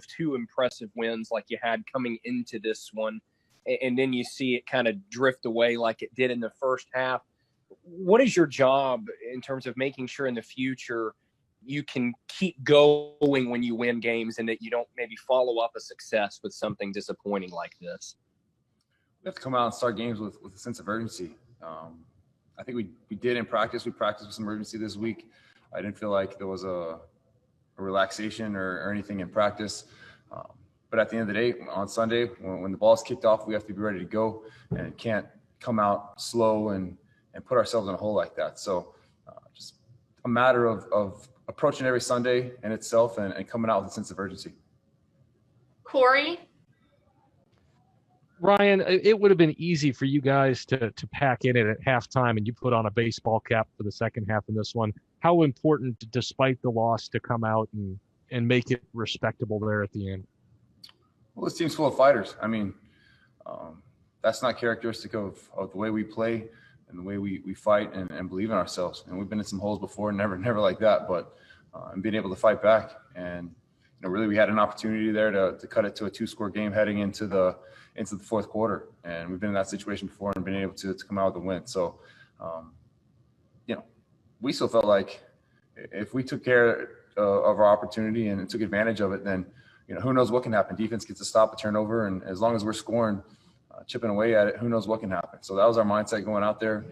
two impressive wins like you had coming into this one, and then you see it kind of drift away like it did in the first half. What is your job in terms of making sure in the future you can keep going when you win games and that you don't maybe follow up a success with something disappointing like this? We have to come out and start games with a sense of urgency. I think we did in practice. We practiced with some urgency this week. I didn't feel like there was a relaxation or anything in practice. But at the end of the day, on Sunday, when the ball's kicked off, we have to be ready to go and can't come out slow and put ourselves in a hole like that. So just a matter of approaching every Sunday in itself and coming out with a sense of urgency. Corey? Ryan, it would have been easy for you guys to pack in it at halftime, and you put on a baseball cap for the second half in this one. How important, despite the loss, to come out and make it respectable there at the end? Well, this team's full of fighters. I mean, that's not characteristic of the way we play and the way we fight and believe in ourselves. And we've been in some holes before, never like that, but and being able to fight back. And really we had an opportunity there to cut it to a 2-score game heading into the fourth quarter. And we've been in that situation before and been able to come out with a win. So, we still felt like if we took care of our opportunity and took advantage of it, then, who knows what can happen. Defense gets a stop, a turnover, and as long as we're scoring, chipping away at it, who knows what can happen. So that was our mindset going out there,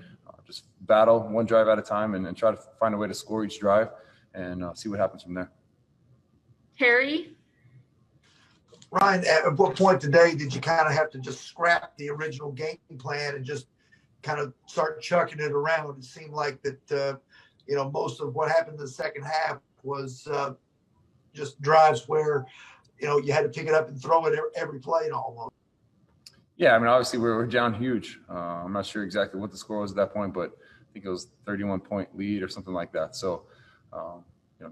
just battle one drive at a time and try to find a way to score each drive and see what happens from there. Harry? Ryan, at what point today did you kind of have to just scrap the original game plan and just kind of start chucking it around? It seemed like that, most of what happened in the second half was just drives where, you had to pick it up and throw it every play almost. Yeah, I mean, obviously we're down huge. I'm not sure exactly what the score was at that point, but I think it was 31-point lead or something like that. So,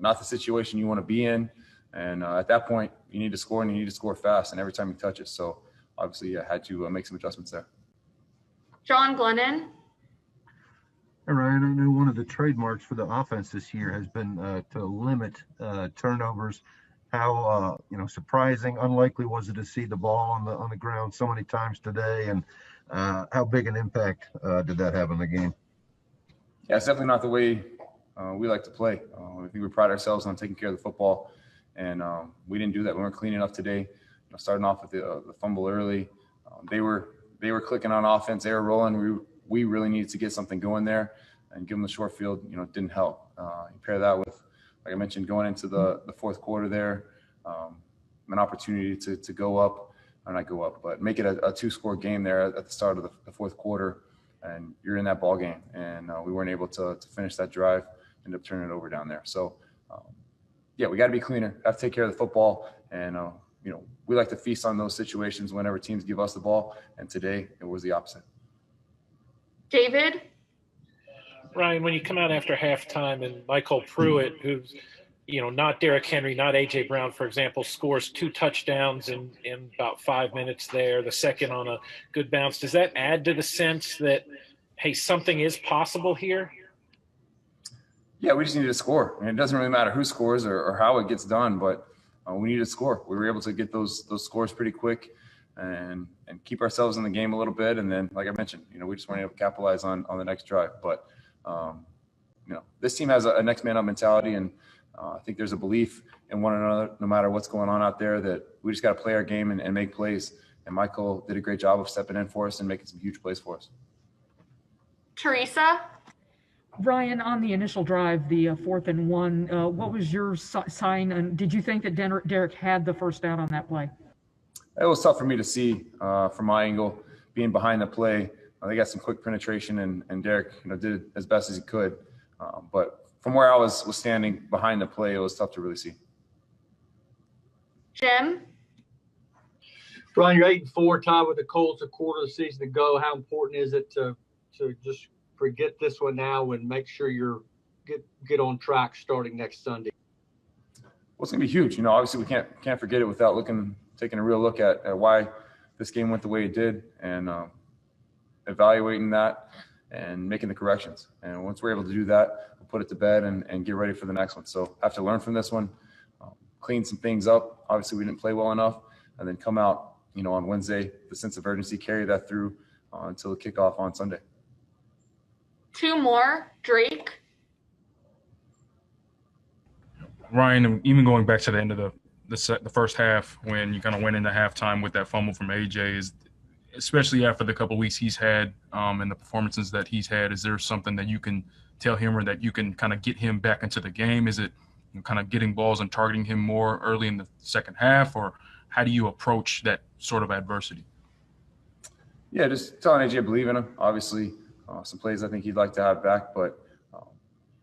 not the situation you want to be in. And at that point, you need to score, and you need to score fast, and every time you touch it. So, obviously, I had to make some adjustments there. John Glennon? Hey, Ryan, I know one of the trademarks for the offense this year has been to limit turnovers. How surprising, unlikely was it to see the ball on the ground so many times today, and how big an impact did that have on the game? Yeah, it's definitely not the way we like to play. I think we pride ourselves on taking care of the football, and we didn't do that. We weren't clean enough today. Starting off with the fumble early, they were clicking on offense. They were rolling. We really needed to get something going there, and give them the short field. It didn't help. You pair that with, like I mentioned, going into the fourth quarter there, an opportunity to go up, or not go up, but make it a 2-score game there at the start of the fourth quarter, and you're in that ball game. And we weren't able to finish that drive, end up turning it over down there. So, we got to be cleaner, have to take care of the football, and we like to feast on those situations whenever teams give us the ball, and today it was the opposite. David? Ryan, when you come out after halftime and Michael Pruitt, who's, not Derrick Henry, not A.J. Brown, for example, scores 2 touchdowns in about 5 minutes there, the second on a good bounce, does that add to the sense that, hey, something is possible here? Yeah, we just needed to score. And it doesn't really matter who scores or how it gets done, but we needed to score. We were able to get those scores pretty quick and keep ourselves in the game a little bit. And then, like I mentioned, we just weren't able to capitalize on the next drive. But, this team has a next man up mentality, and I think there's a belief in one another, no matter what's going on out there, that we just got to play our game and make plays. And Michael did a great job of stepping in for us and making some huge plays for us. Teresa? Ryan, on the initial drive, the 4th and 1, what was your sign? And did you think that Derrick had the first down on that play? It was tough for me to see from my angle, being behind the play. They got some quick penetration, and Derrick did as best as he could. But from where I was standing behind the play, it was tough to really see. Jim? Ryan, you're 8-4, tied with the Colts, a quarter of the season to go. How important is it to just forget this one now and make sure you're get on track starting next Sunday? Well, it's gonna be huge. Obviously we can't forget it without taking a real look at why this game went the way it did, and evaluating that and making the corrections. And once we're able to do that, we'll put it to bed and get ready for the next one. So have to learn from this one, clean some things up. Obviously, we didn't play well enough, and then come out, on Wednesday, the sense of urgency, carry that through until the kickoff on Sunday. 2 more. Drake. Ryan, even going back to the end of the first half, when you kind of went into halftime with that fumble from AJ, is especially after the couple of weeks he's had and the performances that he's had, is there something that you can tell him or that you can kind of get him back into the game? Is it kind of getting balls and targeting him more early in the second half, or how do you approach that sort of adversity? Yeah, just telling AJ I believe in him. Obviously, some plays I think he'd like to have back, but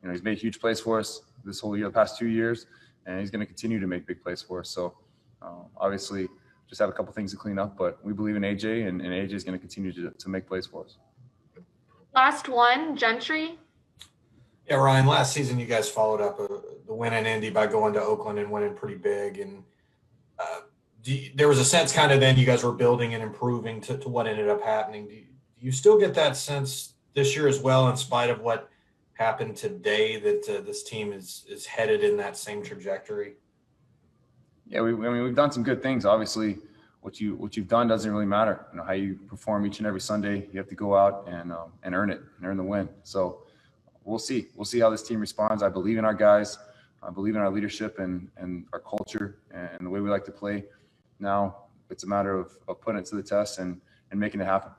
he's made huge plays for us this whole year, the past 2 years, and he's going to continue to make big plays for us. So obviously, just have a couple things to clean up, but we believe in AJ, and AJ is going to continue to make plays for us. Last one. Gentry. Yeah, Ryan, last season you guys followed up the win in Indy by going to Oakland and winning pretty big. And there was a sense kind of then you guys were building and improving to what ended up happening. Do you still get that sense this year as well, in spite of what happened today, that this team is headed in that same trajectory? Yeah, we've done some good things. Obviously, what you've done doesn't really matter. How you perform each and every Sunday, you have to go out and earn it and earn the win. So we'll see how this team responds. I believe in our guys. I believe in our leadership and our culture and the way we like to play. Now it's a matter of putting it to the test and making it happen.